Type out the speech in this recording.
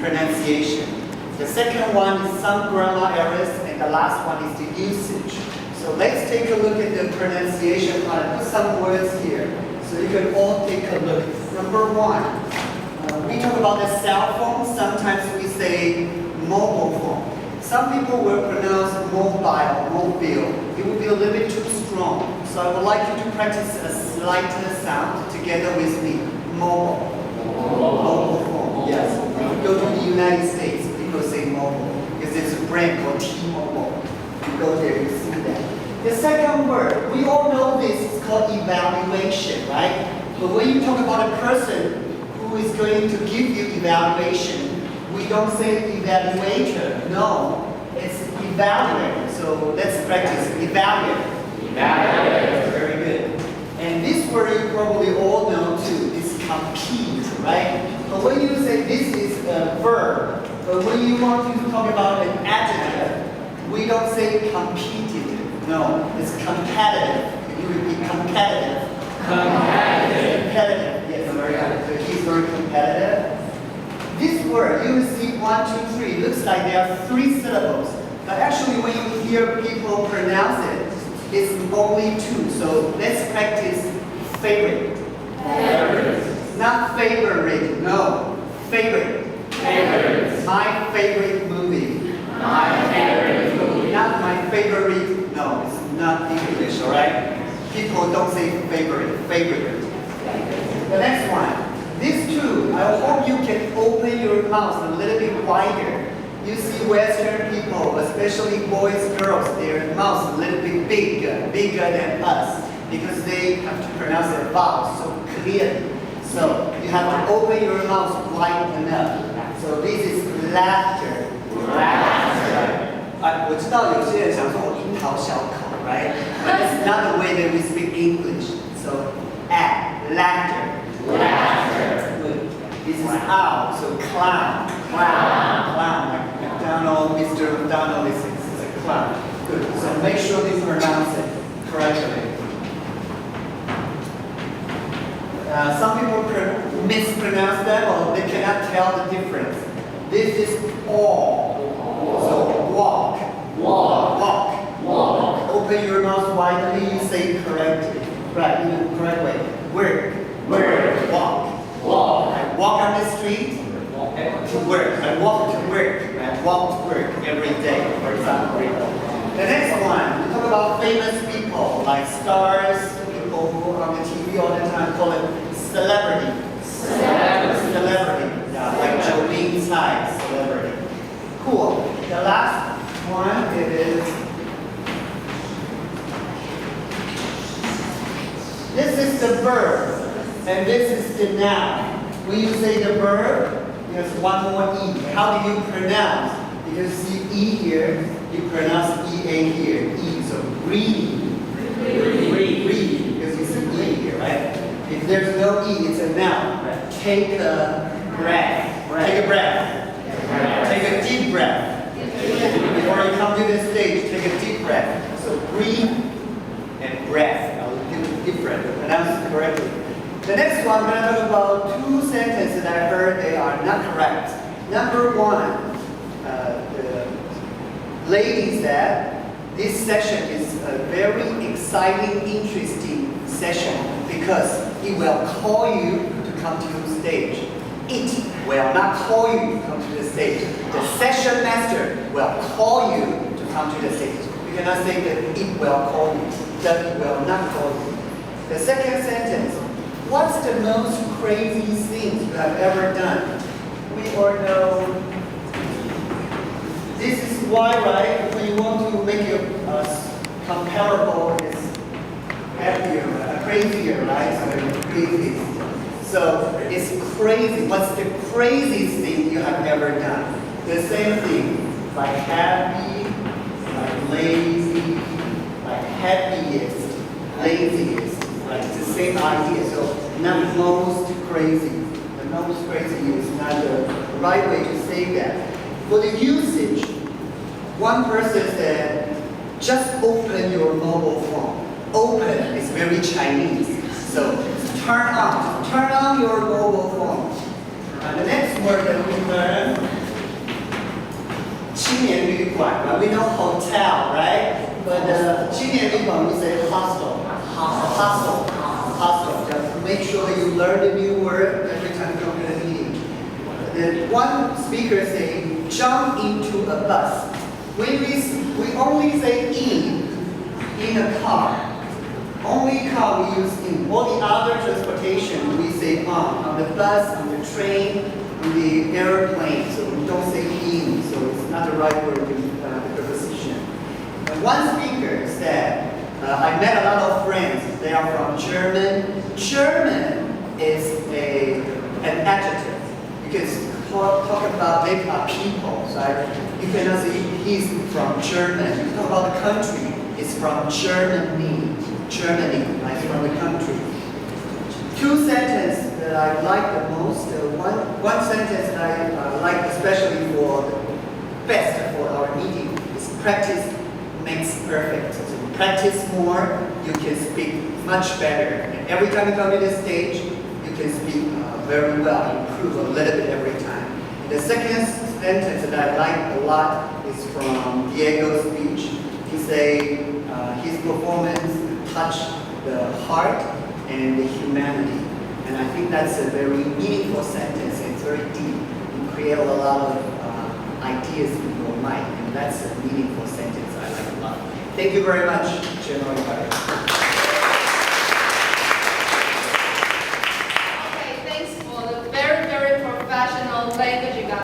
pronunciation. The second one is some grammar errors, and the last one is the usage. So let's take a look at the pronunciation part. I put some words here, so you can all take a look. Number one, we talk about the cell phone. Sometimes we say mobile phone. Some people will pronounce mobile. It will be a little bit too strong. So I would like you to practice a slighter sound together with me. Mobile phone. Yes. If you go to the United States, people say mobile because there's a brand called T-Mobile. You go there, you see that. The second word, we all know this, it's called evaluation, right? But when you talk about a person who is going to give you evaluation, we don't say evaluator. No, it's evaluator. So let's practice evaluator. Evaluator. Very good. And this word you probably all know too. Is compete, right? But when you say this is a verb, but when you want to talk about an adjective, we don't say competitive. No, it's competitive. You would be competitive. Competitive. Yes, very good. So he's very competitive. This word, you will see 1, 2, 3. Looks like there are 3 syllables. But actually, when you hear people pronounce it, it's only 2. So let's practice favorite. Favorite. Not favorite. No. Favorite. Favorite. My favorite movie. My favorite movie. Not my favorite. No, it's not English, all right? People don't say favorite. Favorite. The next one. These two, I hope you can open your mouth a little bit wider. You see Western people, especially boys, girls, their mouths a little bit bigger than us, because they have to pronounce their vowels so clearly. So you have to open your mouth wide enough. So this is laughter. Laughter. 我知道有些人想说我樱桃小口 right? But it's not the way that we speak English. So laughter. Laughter. Good. This is owl, so clown. Clown. Like McDonald, Mr. McDonald is a clown. Good. So make sure you pronounce it correctly. Some people mispronounce them or they cannot tell the difference. This is all. So walk. Open your mouth widely, you say it correctly. Right, in the correct way. Work. Walk. I walk on the street to work. I walk to work. I walk to work every day, for example. The next one, we talk about famous people like stars, people who are on the TV all the time, call it celebrity. Celebrity. Yeah, like Jolene Tsai, celebrity. Cool. The last one is, this is the verb. And this is the noun. When you say the verb, there's one more E. How do you pronounce? Because you see E here, you pronounce EA here. E, so reading. Reading. Because you see E here, right? If there's no E, it's a noun. Take a breath. Take a breath. Take a deep breath. Before you come to the stage, take a deep breath. So breathe and breath. I'll give it different. Pronounce it correctly. The next one, I'm going to talk about 2 sentences that I heard they are not correct. Number 1, the lady said, this session is a very exciting, interesting session because it will call you to come to the stage. It will not call you to come to the stage. The session master will call you to come to the stage. You cannot say that it will call you, that it will not call you. The second sentence, what's the most crazy thing you have ever done? We all know this is why, right? When you want to make your comparable, it's happier, crazier, right? So crazy. So it's crazy. What's the craziest thing you have ever done? The same thing, like happy, like lazy, like happiest, laziest. It's the same idea, so not most crazy. The most crazy is not the right way to say that. For the usage, one person said, just open your mobile phone. Open is very Chinese. So turn on your mobile phone. And the next word that we learn 青年旅馆, well, we know hotel, right? But 青年旅馆 we say hostel. Hostel. Just make sure that you learn a new word every time you come to a meeting. Then one speaker say, jump into a bus. When we only say in a car. Only car we use in. All the other transportation we say on the bus, on the train, on the airplane. So we don't say in. So it's not the right word with the preposition. And one speaker said, I met a lot of friends. They are from German. German is an adjective. You can talk about people, right? You cannot say he's from German. You talk about the country. It's from Germany, like from the country. Two sentences that I like the most. One sentence that I like especially for the best for our meeting is practice makes perfect. So practice more, you can speak much better. And every time you come to this stage, you can speak very well, improve a little bit every time. The second sentence that I like a lot is from Diego's speech. He say his performance touched the heart and the humanity. And I think that's a very meaningful sentence. It's very deep. You create a lot of ideas in your mind. And that's a meaningful sentence I like a lot. Thank you very much, General Ibarra.